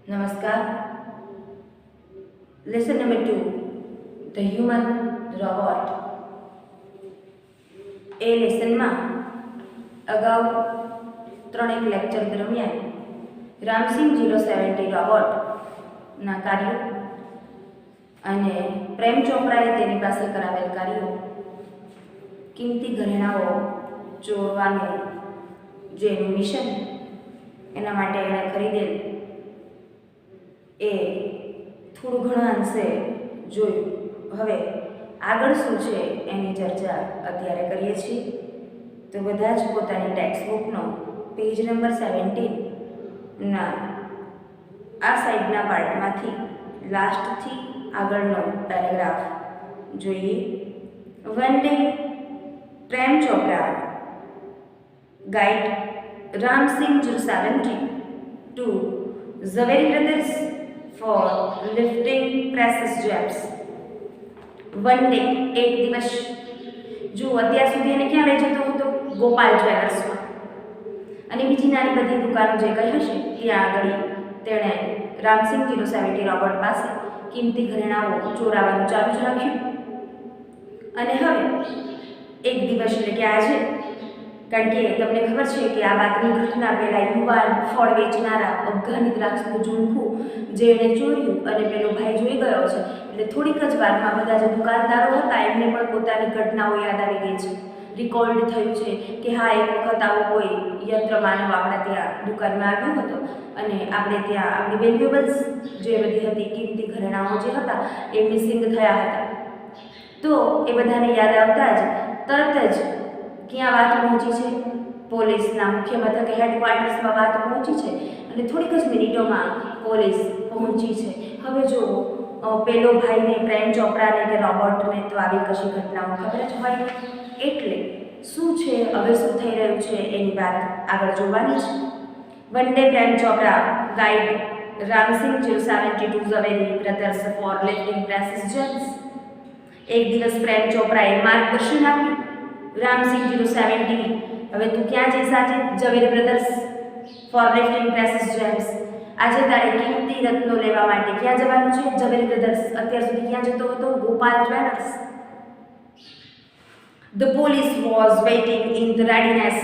નમસ્કાર. Lesson number 2 the human robot. એ લેસનમાં અગાઉ ત્રણેક લેક્ચર દરમિયાન રામસિંગ 070 રોબોટના કાર્યો અને પ્રેમ ચોપરાએ તેની પાસે કરાવેલ કાર્યો, કિંમતી ઘરેણાઓ ચોરવાનું જે એનું મિશન, એના માટે એણે ખરીદેલ એ થોડું ઘણા અંશે જોયું. હવે આગળ શું છે એની ચર્ચા અત્યારે કરીએ છીએ. તો બધા જ પોતાની ટેક્સ્ટબુકનો પેજ નંબર 17ના આ સાઈડના પાર્ટમાંથી લાસ્ટથી આગળનો પેરેગ્રાફ જોઈએ. One day Prem Chopra guide Ram Singh 070 to Zaveri Brothers for lifting precious gems. One day એક દિવસ. જો અત્યાર સુધી એને ક્યાં લઈ જતો હતો? ગોપાલ જ્વેલર્સમાં. અને બીજી નાની બધી દુકાનો જે કઈ હશે ત્યાં આગળ તેણે રામસિંગ 070 રોબોટ પાસે કિંમતી ઘરેણાઓ ચોરાવાનું ચાલુ જ રાખ્યું. અને હવે એક દિવસ એટલે કે આજે, કારણ કે તમને ખબર છે કે આ વાતની ઘટના પહેલાં યુવાન ફળ વેચનારા અફઘાની દ્રાક્ષનું ઝુમખું જે એણે ચોર્યું અને પેલો ભાઈ જોઈ ગયો છે, એટલે થોડીક જ વારમાં બધા જે દુકાનદારો હતા એમને પણ પોતાની ઘટનાઓ યાદ આવી ગઈ છે. રિકોલ્ડ થયું છે કે હા, એક વખત આવો કોઈ યંત્ર માનવ આપણા ત્યાં દુકાનમાં આવ્યો હતો અને આપણે ત્યાં આપણી વેલ્યુએબલ્સ જે બધી હતી, કિંમતી ઘરેણાઓ જે હતા એ મિસિંગ થયા હતા. તો એ બધાને યાદ આવતા જ તરત જ ક્યાં વાત પહોંચી છે? પોલીસના મુખ્ય મથકે હેડક્વાર્ટર્સમાં વાત પહોંચી છે અને થોડીક જ મિનિટોમાં પોલીસ પહોંચી છે. હવે જો પેલો ભાઈને, પ્રેમ ચોપરાને કે રોબોટને તો આવી કશી ઘટનાઓ ખબર જ હોય, એટલે શું છે, હવે શું થઈ રહ્યું છે એની વાત આગળ જોવાની છે. One day Prem Chopra guide Ram Singh 070 to Zaveri Brothers for lifting precious gems. એક દિવસ પ્રેમ ચોપરાએ માર્ગદર્શન આપ્યું. રામસિંગ 070, હવે તું ક્યાં જઈશ આજે? Zaveri brothers for lifting precious gems. આજે તારે કિંમતી રત્નો લેવા માટે ક્યાં જવાનું છે? ઝવેરી બ્રધર્સ. અત્યાર સુધી ક્યાં જતો હતો? Gopal jewellers. The police was waiting in the readiness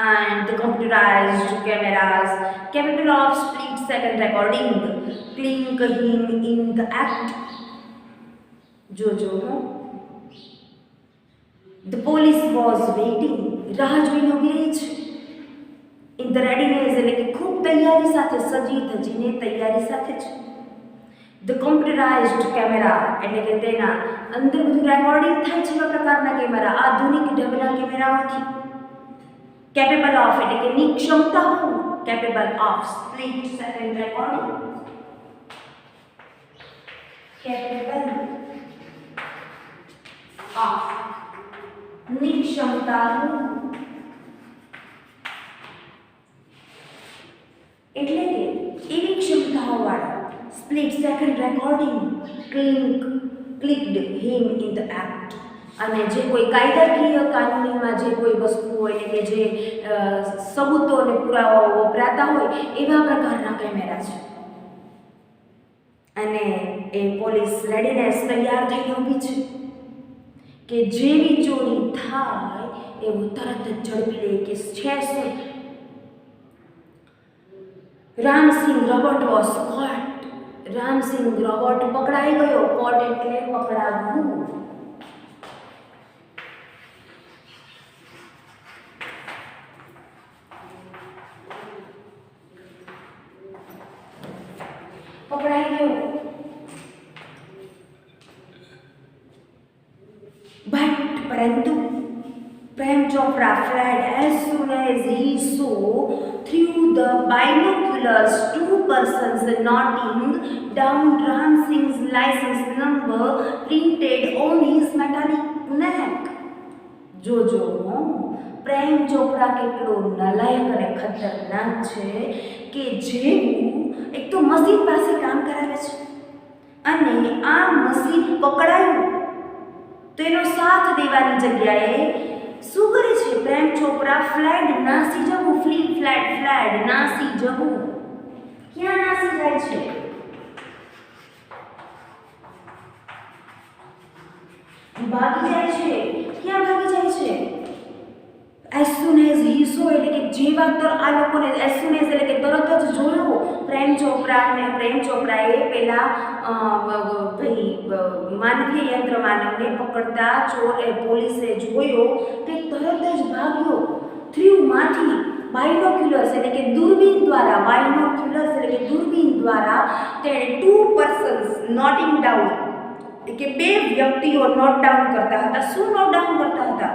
and the computerized cameras capable of split-second recording clink him in the act. જોજો હું. The police was waiting, રાહ જોઈને ઊભી રહી છે. In the readiness એટલે કે ખૂબ તૈયારી સાથે, સજી ધજીને તૈયારી સાથે છે. The computerized camera એટલે કે તેના અંદર બધું રેકોર્ડિંગ થાય છે એવા પ્રકારના કેમેરા, આધુનિક ઢબના કેમેરાઓથી. કેપેબલ ઓફ એટલે કે ની ક્ષમતા હું, capable of split second recording. Capable of ની ક્ષમતા એટલે કે એવી ક્ષમતાઓવાળા split second recording clicked him in the act. અને જે કોઈ કાયદાકીય કાનૂનીમાં જે કોઈ વસ્તુ હોય એટલે કે જે સબૂતો અને પુરાવાઓ વપરાતા હોય એવા પ્રકારના કેમેરા છે. અને એ પોલીસ રેડીનેસ તૈયાર થઈને ઊભી છે કે જેવી ચોરી થાય એવું તરત જ ઝડપી લે કે છે શું. Ramsingh robot was caught. Ramsingh robot પકડાઈ ગયો. કોટ એટલે પકડાવવું. પકડાઈ ગયો. પરંતુ Prem Chopra fled as soon as he saw through the binoculars two persons noting down Ramsing's license number printed on his metallic neck. જોજો પ્રેમ ચોપરા કેટલો નલાયક અને ખતરનાક છે કે જેવું એક તો મશીન પાસે કામ કરાવે છે અને આ મશીન પકડાયું તો એનો સાથ દેવાની જગ્યાએ શું કરે છે પ્રેમ ચોપરા? ફ્લેડ, નાસી જવું. ફ્લી, ફ્લેડ, ફ્લેડ, નાસી જવું. ક્યાં નાસી જાય છે? ભાગી જાય છે. ક્યાં ભાગી જાય છે? as soon as he saw એટલે કે જેવા આ લોકોને as soon as એટલે કે તરત જ જોયો પ્રેમ ચોપરાએ પેલા ભાઈ માનવીય યંત્ર માનવને પકડતા પોલીસે જોયો કે તરત જ ભાગ્યો. થ્રુમાંથી બાયનોક્યુલર્સ એટલે કે દૂરબીન દ્વારા તેણે 2 persons નોટિંગ ડાઉન કે 2 વ્યક્તિઓ નોટ ડાઉન કરતા હતા. શું નોટ ડાઉન કરતા હતા?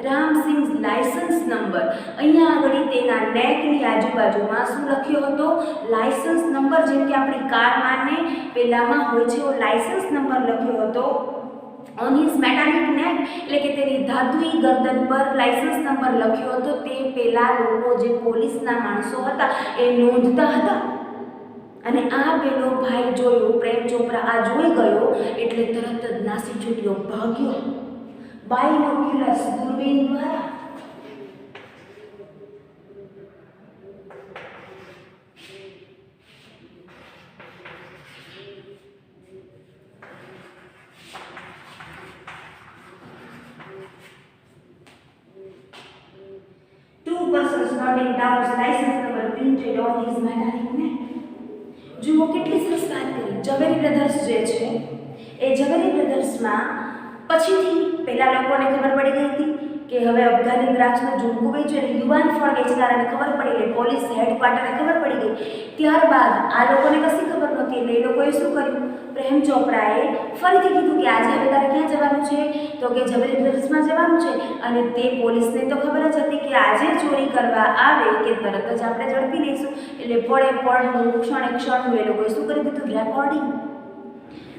Ramsingh licence number. અહીંયા આગળ તેના નેકની આજુબાજુમાં શું લખ્યો હતો? Licence number. જેમ કે આપણી કારમાં ને પેલામાં હોય છે એવો લાયસન્સ નંબર લખ્યો હતો ઓન હિઝ મેટાલિક નેક, એટલે કે તેની ધાતુઈ ગરદન પર લાયસન્સ નંબર લખ્યો હતો. તે પેલા લોકો જે પોલીસના માણસો હતા એ નોંધતા હતા. અને આ પેલો ભાઈ જોયો, પ્રેમ ચોપરા આ જોઈ ગયો એટલે તરત જ નાસી છૂટ્યો, ભાગ્યો બાયનોક્યુલર્સ દૂરબીન દ્વારા. Two persons noting down license number printed on his metallic neck. જુઓ કેટલી સરસ વાત કરી. ઝવેરી બ્રધર્સ જે છે એ ઝવેરી બ્રધર્સમાં પછીથી પહેલા લોકોને ખબર પડી ગઈ હતી કે હવે અફઘાની દ્રાક્ષનું ઝુમકું વેચ્યું અને યુવાન ફળ વેચનારાને ખબર પડી ગઈ, પોલીસ હેડક્વાર્ટરને ખબર પડી ગઈ. ત્યારબાદ આ લોકોને કશી ખબર નહોતી એટલે એ લોકોએ શું કર્યું? પ્રેમ ચોપરાએ ફરીથી કીધું કે આજે હવે તારે ક્યાં જવાનું છે? તો કે ઝવેરી બ્રધર્સમાં જવાનું છે. અને તે પોલીસને તો ખબર જ હતી કે આજે ચોરી કરવા આવે કે તરત જ આપણે ઝડપી લઈશું. એટલે પડે પડનું ક્ષણે ક્ષણનું એ લોકોએ શું કરી દીધું? રેકોર્ડિંગ.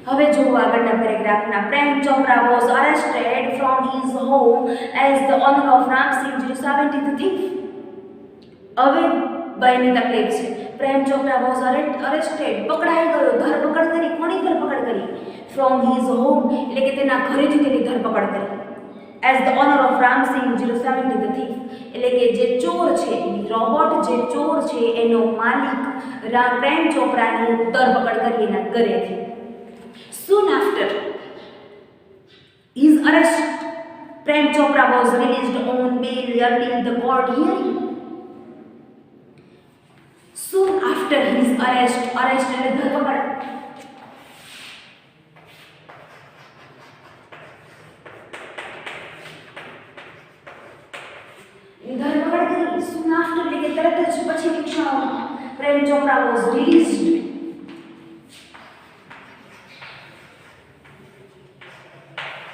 હવે જો આગળના પેરેગ્રાફના Prem Chopra was arrested from his home as the owner of Ramsingh 070 the thief. હવે બાયની તકલીફ છે. પ્રેમ ચોપરા વોઝ અરેસ્ટેડ પકડાઈ ગયો, ધરપકડ કરી. કોની ધરપકડ કરી? ફ્રોમ હિઝ હોમ એટલે કે તેના ઘરેથી તેની ધરપકડ કરી. As the owner of Ramsingh 070 the thief એટલે કે જે ચોર છે, રોબોટ જે ચોર છે એનો માલિક પ્રેમ ચોપરાની ધરપકડ કરી એના ઘરેથી. Soon after his arrest, Prem Chopra was released on bail during the court hearing. Soon after his arrest એટલે ધરપકડ. ધરપકડ કરી. Soon after એટલે કે તરત જ પછીની ક્ષણોમાં પ્રેમ ચોપરા was released.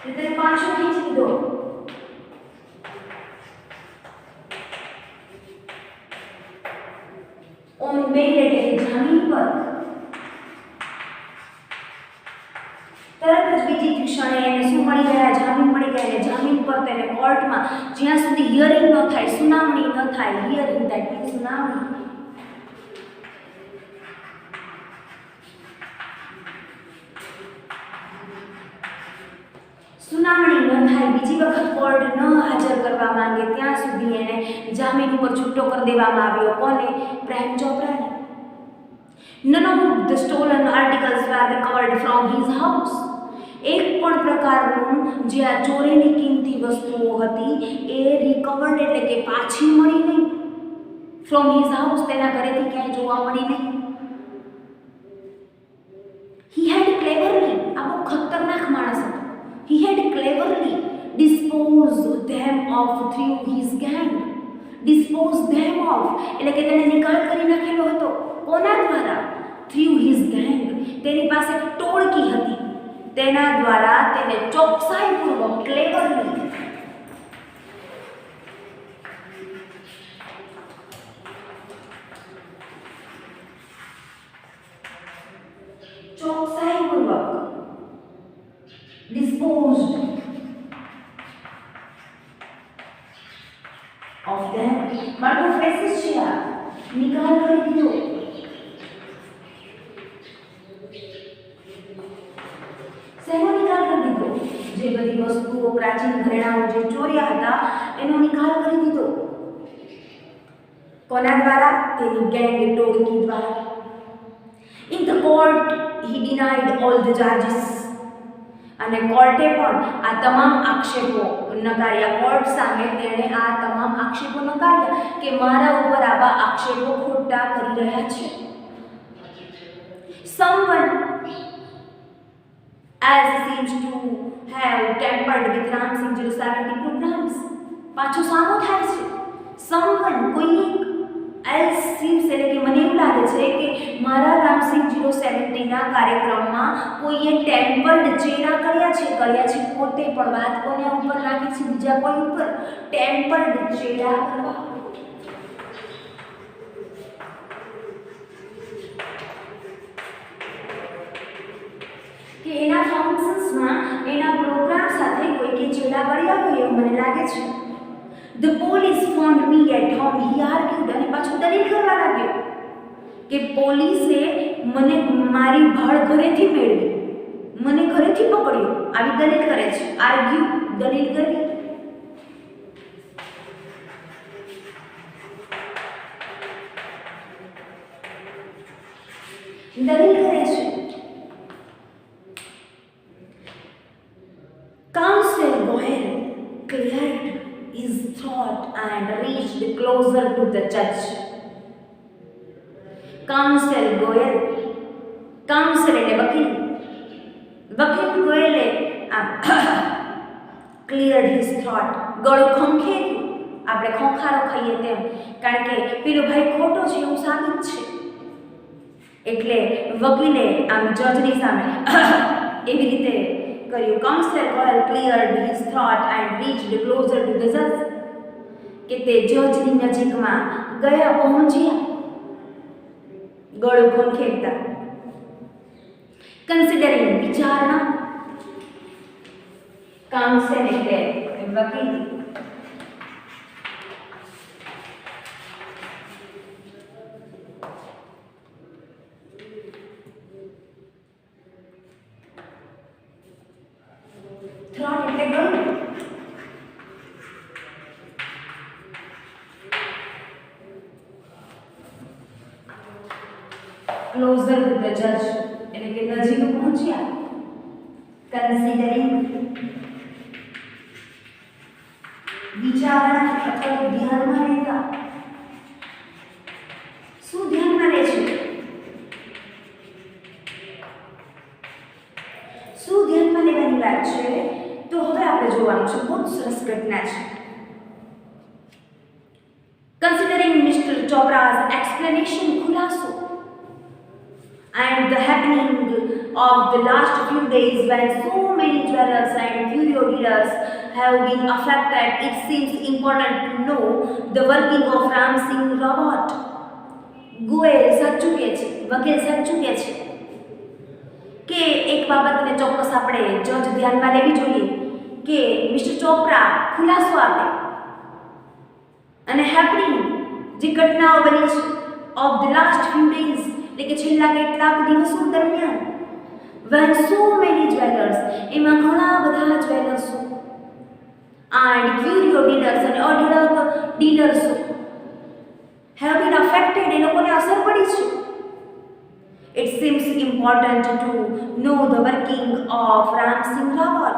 इधर पांचों खींच दो. ऑन बेल એટલે જામીન પર. તરત જ બીજી ક્ષણે એને શું મળી ગયા? જામીન મળી ગયા. અને જામીન પર તેને કોર્ટમાં જ્યાં સુધી હિયરિંગ ન થાય, સુનાવણી ન થાય, હિયરિંગ ધેટ મીન્સ સુનાવણી, સુનાવણી ન થાય, બીજી વખત કોર્ટ ન હાજર કરવા માંગે ત્યાં સુધી એને જામીન ઉપર છૂટો કરી દેવામાં આવ્યો. કોને? પ્રેમ ચોપરાને. None of the stolen articles were recovered from his house. એક પણ પ્રકારનું જે આ ચોરીની કિંમતી વસ્તુઓ હતી એ રિકવર્ડ એટલે કે પાછી મળી નહીં. ફ્રોમ હિઝ હાઉસ તેના ઘરેથી ક્યાંય જોવા મળી નહીં. He had cleverly, આ બહુ ખતરનાક માણસ હતો. He had cleverly disposed them of through his gang. Dispose them of એટલે કે તેને નિકાલ કરી નાખેલો હતો. કોના દ્વારા? Through his gang. તેની પાસે ટોળકી હતી, તેના દ્વારા તેને ચોકસાઈપૂર્વક ક્લેવરલી disposed of them. બાળકો ફ્રેસીસ છે આ. નિકાલ કરી દીધો. શેનો નિકાલ કરી દીધો? જે બધી વસ્તુઓ પ્રાચીન ઘરેણાઓ જે ચોર્યા હતા એનો નિકાલ કરી દીધો. કોના દ્વારા? તેની ગેંગ ટોળકી દ્વારા. In the court, he denied all the charges. અને કોર્ટે પણ આ તમામ આક્ષેપો નકાર્યા. કોર્ટ સામે તેણે આ તમામ આક્ષેપો નકાર્યા કે મારા ઉપર આવા આક્ષેપો ખોટા કરી રહ્યા છે. Someone as seems to have tampered with Ram Singh 070 programs. પાછો સામો થાય છે. Someone કોઈ else seems એટલે કે મને એવું લાગે છે કે મારા રામસિંહ 070 ના કાર્યક્રમમાં કોઈએ ટેમ્પર્ડ ચેડા કર્યા છે પોતે પણ વાત કોને ઉપર રાખી છે બીજા કોઈ ઉપર ટેમ્પર્ડ ચેડા કરવા. કે એના ફંક્શન્સમાં એના પ્રોગ્રામ સાથે કોઈ કે ચેડા કર્યા હોય એવું મને લાગે છે. The police found me at home, he argued. અને પાછું દલીલ કરવા લાગ્યો કે પોલીસે મને મારી ભાળ ઘરેથી મેળવી, મને ઘરેથી પકડ્યો. આવી દલીલ કરે છે. આર્ગ્યુ દલીલ કરવી. દલીલ કરે છે. Counsel Goel cleared his throat and reached closer to the judge. Counsel Goel, counsel એટલે વકીલ. વકીલ ગોયલે cleared his throat, ગળું ખંખેર્યું. આપણે ખોખારો ખાઈએ તેમ, કારણ કે પેલો ભાઈ ખોટો છે એવું સાબિત છે. એટલે વકીલે આમ જજની સામે એવી રીતે કર્યું. Counsellor Goyal cleared his throat and reached closer to the જજ. કે તે જજની નજીકમાં ગયા, પહોંચ્યા ગળું ખંખેરતા. કન્સિડરિંગ વિચારણા. કાઉન્સલ એટલે વકીલ. થ્રોટ એટલે ગળું. ક્લોઝર ટુ ધ જજ એટલે કે નજીક પહોંચ્યા. કન્સિડરિંગ વિચારણા અથવા ધ્યાનમાં લેતા. શું ધ્યાનમાં લે છે? શું ધ્યાનમાં લેવાની વાત છે? તો હવે આપણે જોવાનું છે. બહુ સરસ ઘટના છે. Considering Mr. Chopra's explanation, ખુલાસો, and the happening of the last few days when so many jewelers and curio dealers have been affected, it seems important to know the working of Ram Singh robot. Goyal સાચું કહે છે, વકીલ સાચું કહે છે કે એક બાબતને ચોક્કસ આપણે જજ ધ્યાનમાં લેવી જોઈએ કે મિસ્ટર ચોપરા ખુલાસો આપે અને હેપનિંગ જે ઘટનાઓ બની છે of the last few days એટલે કે છેલ્લા કેટલાક દિવસો દરમિયાન when so many jewelers એમાં ઘણા બધા જ્વેલર્સો and curio dealers અને અઢળક ડીલર્સો have been affected, એ લોકોને અસર પડી છે. It seems important to know the working of Ram Singh robot.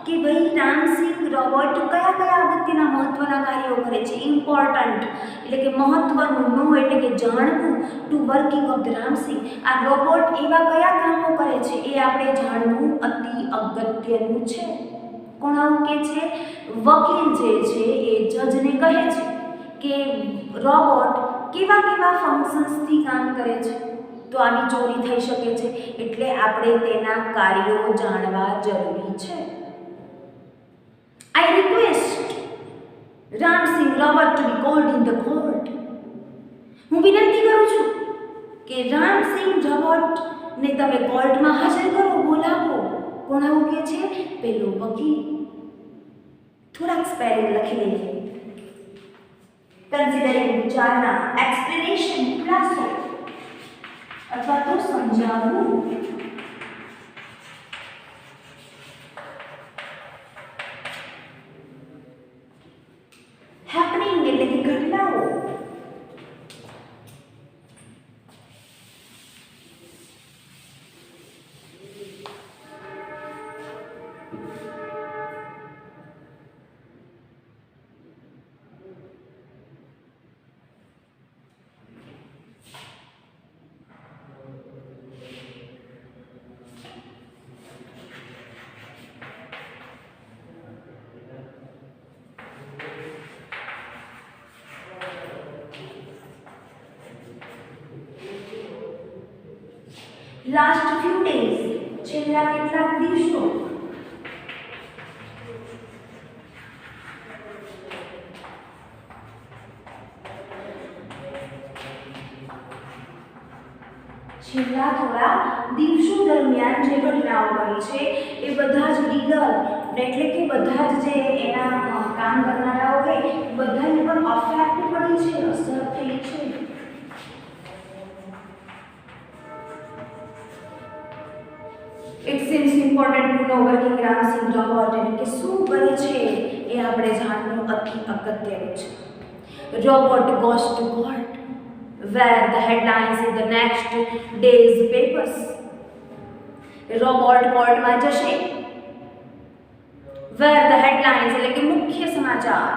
કે ભાઈ રામ સિંહ રોબોટ કયા કયા અગત્યના મહત્વના કાર્યો કરે છે. ઇમ્પોર્ટન્ટ એટલે કે મહત્વનું, નો એટલે કે જાણવું, to working of the Ram Singh. આ રોબોટ એવા કયા કામો કરે છે એ આપણે જાણવું અતિ અગત્યનું છે. કોણ આવું કે છે? વકીલ જે છે એ જજને કહે છે કે રોબોટ કેવા કેવા ફંક્શન્સથી કામ કરે છે. તો આની ચોરી થઈ શકે છે, એટલે આપણે તેના કાર્યો જાણવા જરૂરી છે. I request Ram Singh robot to be called in the court. હું વિનંતી કરું છું કે રામ સિંહ રોબોટને તમે કોર્ટમાં હાજર કરો, બોલાવો. કોણ આવું કે છે? પેલો વકીલ. થોડાક સ્પેલિંગ લખી લઈએ. કન્સિડરિંગ વિચારણા, એક્સપ્લેનેશન ખુલાસો અથવા તો સમજાવવું. હેપનિંગ એટલે કે ઘટનાઓ. લાસ્ટ ફ્યુ ડેઝ, છેલ્લા કેટલાક દિવસો. છેલ્લા થોડા દિવસો દરમિયાન જે ઘટનાઓ બની છે એ બધા જ લીડર એટલે કે બધા જ જે એના કામ કરનારાઓ હોય બધાની પર અફેક્ટ પડી છે, અસર થઈ છે. It seems important to know working Ramsing robot એટલે કે શું કરે છે એ આપણે જાણવું અતિ અગત્યનું છે. Robot goes to court where the headlines in the next day's papers. Robot કોર્ટમાં જશે where the headlines એટલે કે મુખ્ય સમાચાર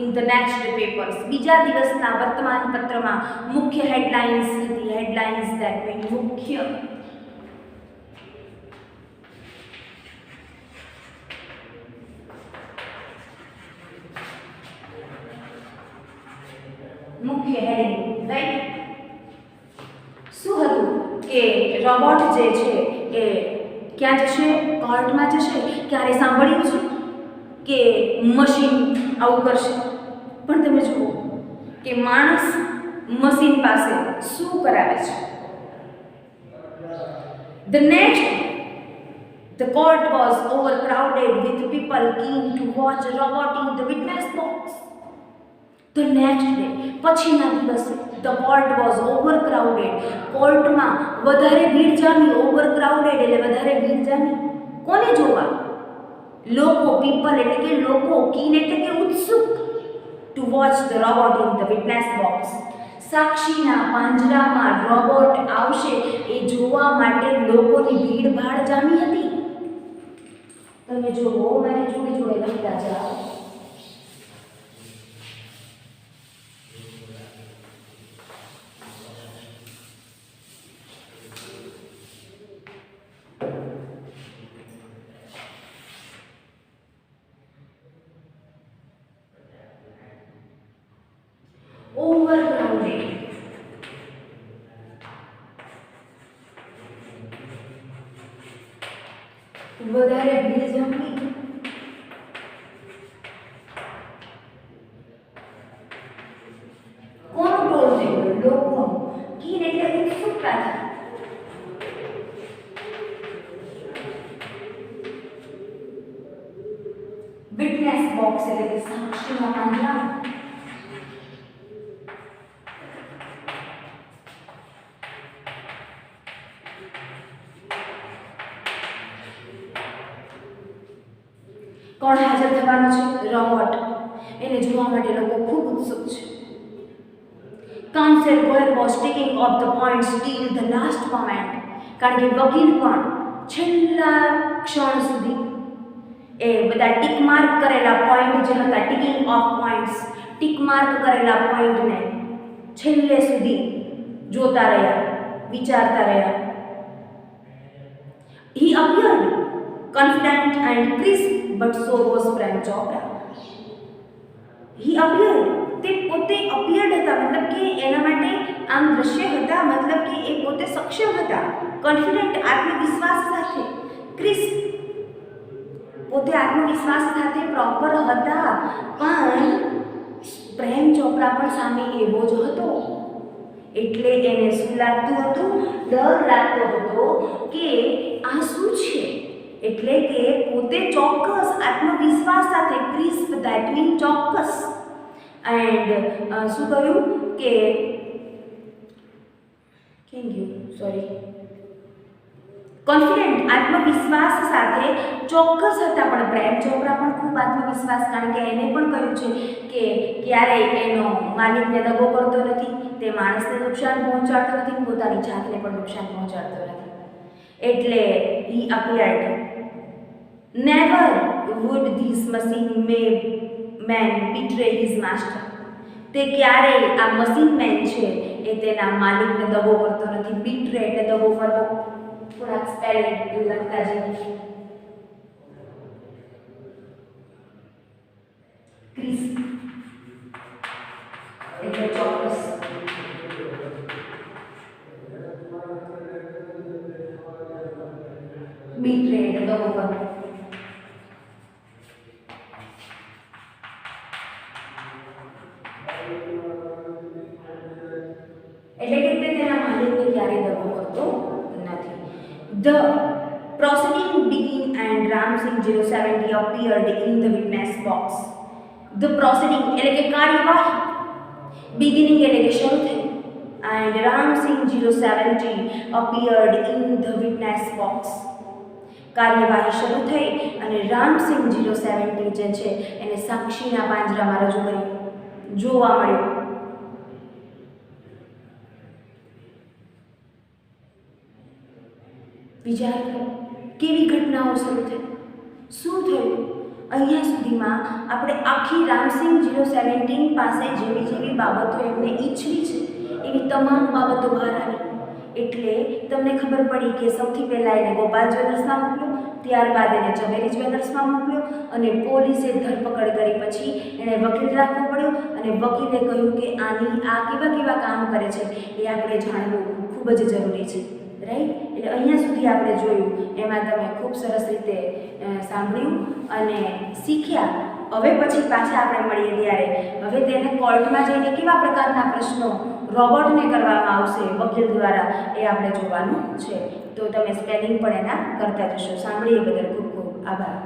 in the next papers બીજા દિવસના વર્તમાન પત્રમાં મુખ્ય headlines હતી. headlines that mean મુખ્ય. મુખ્ય હેડિંગ, રાઈટ. શું હતું કે રોબોટ જે છે એ ક્યાં જશે? કોર્ટમાં જશે. ક્યારે સાંભળ્યું છે કે મશીન આવું કરશે? પણ તમે જુઓ કે માણસ મશીન પાસે શું કરાવે છે. The court was overcrowded with people keen to watch a robot in the witness box. The next day, પછીના દિવસે the court was overcrowded. કોર્ટમાં વધારે ભીડ જામી. overcrowded એટલે વધારે ભીડ જામી. કોને જોવા? લોકો, people એટલે કે લોકો, keen એટલે કે ઉત્સુક. to watch the robot in the witness box. સાક્ષીના પાંજરામાં રોબોટ આવશે એ જોવા માટે લોકોની ભીડભાડ જામી હતી. તમે જોવો, મારી જોડે જોડે લખતા જાઓ. overcrowded. વધારે ભીડ જામી. કોનું ટોળ થયું? લોકોનું. કીન એટલે ઉત્સુકતાથી. વિટનેસ બોક્સ એટલે કે સાક્ષીના પાંજરા. કોણ હાજર થવાનું છે? રોબોટ. એને જોવા માટે લોકો ખૂબ ઉત્સુક છે. Council Goyal was taking of the points till the last moment. કારણ કે વકીલ પણ છેલ્લા ક્ષણ સુધી એ બધા ટીક માર્ક કરેલા પોઈન્ટ જે હતા, ટીકિંગ ઓફ પોઈન્ટ્સ, ટીક માર્ક કરેલા પોઈન્ટને છેલ્લે સુધી જોતા રહ્યા, વિચારતા રહ્યા. He appeared confident and crisp, but so was Prem Chopra. He appeared. તે પોતે appeared હતા, મતલબ કે એના માટે આમ દ્રશ્ય હતા, મતલબ કે એ પોતે સક્ષમ હતા. કોન્ફિડન્ટ, આત્મવિશ્વાસ સાથે. ક્રિસ્પ, પોતે આત્મવિશ્વાસ સાથે પ્રોપર હતા. પણ પ્રેમ ચોપરા પણ સામે એવો જ હતો. એટલે એને શું લાગતું હતું? ડર લાગતો હતો કે આ શું છે. એટલે કે પોતે ચોક્કસ આત્મવિશ્વાસ સાથે, ક્રિસ્પ ધેટ મીન ચોક્કસ. એન્ડ શું કહ્યું કે કોન્ફિડન્ટ, આત્મવિશ્વાસ સાથે ચોક્કસ હતા. પણ પ્રેમ ચોપરા પણ ખૂબ આત્મવિશ્વાસ, કારણ કે એને પણ કહ્યું છે કે ક્યારેય એનો માલિકને દગો કરતો નથી, તે માણસને નુકસાન પહોંચાડતો નથી, પોતાની જાતને પણ નુકસાન પહોંચાડતો નથી. એટલે he appeared. Never would this machine man betray his master. તે ક્યારેય આ મશીન મેન છે એ તેના માલિકને દગો કરતો નથી. બીટ્રે એટલે દગો કરતો. થોડાક સ્પેલિંગ લખતા જઈએ. ક્રિસ્પ એટલે ચોક્કસ. બીટ્રે એટલે દગો કરવો. એટલે કે તે તેના માલિકને ક્યારેય દગો કરતો નથી. The proceeding began and Ramsing 070 appeared in the witness box. The proceeding એટલે કે કાર્યવાહી, beginning એટલે કે શરૂ થઈ, and Ramsing 070 appeared in the witness box. કાર્યવાહી શરૂ થઈ અને રામસિંહ 070 જે છે એને સાક્ષીના પાંજરામાં રજૂ કર્યું, જોવા મળ્યું. વિચાર કરો કેવી ઘટનાઓ શરૂ થઈ, શું થયું. અહીંયા સુધીમાં આપણે આખી રામસિંહ 017 પાસે જેવી જેવી બાબતો એમને ઈચ્છવી છે એવી તમામ બાબતો બહાર આવી. એટલે તમને ખબર પડી કે સૌથી પહેલાં એને ગોપાલ જ્વેલર્સમાં મોકલ્યો, ત્યારબાદ એને ઝવેરી જ્વેલર્સમાં મોકલ્યો અને પોલીસે ધરપકડ કરી. પછી એણે વકીલ રાખવો પડ્યો અને વકીલે કહ્યું કે આની આ કેવા કેવા કામ કરે છે એ આપણે જાણવું ખૂબ જ જરૂરી છે. રાઈટ. એટલે અહીંયા સુધી આપણે જોયું, એમાં તમે ખૂબ સરસ રીતે સાંભળ્યું અને શીખ્યા. હવે પછી પાછા આપણે મળીએ ત્યારે હવે તેને કોર્ટમાં જઈને કેવા પ્રકારના પ્રશ્નો રોબોટને કરવામાં આવશે વકીલ દ્વારા એ આપણે જોવાનું છે. તો તમે સ્પેલિંગ પણ એના કરતા જશો. સાંભળીએ બદલ ખૂબ ખૂબ આભાર.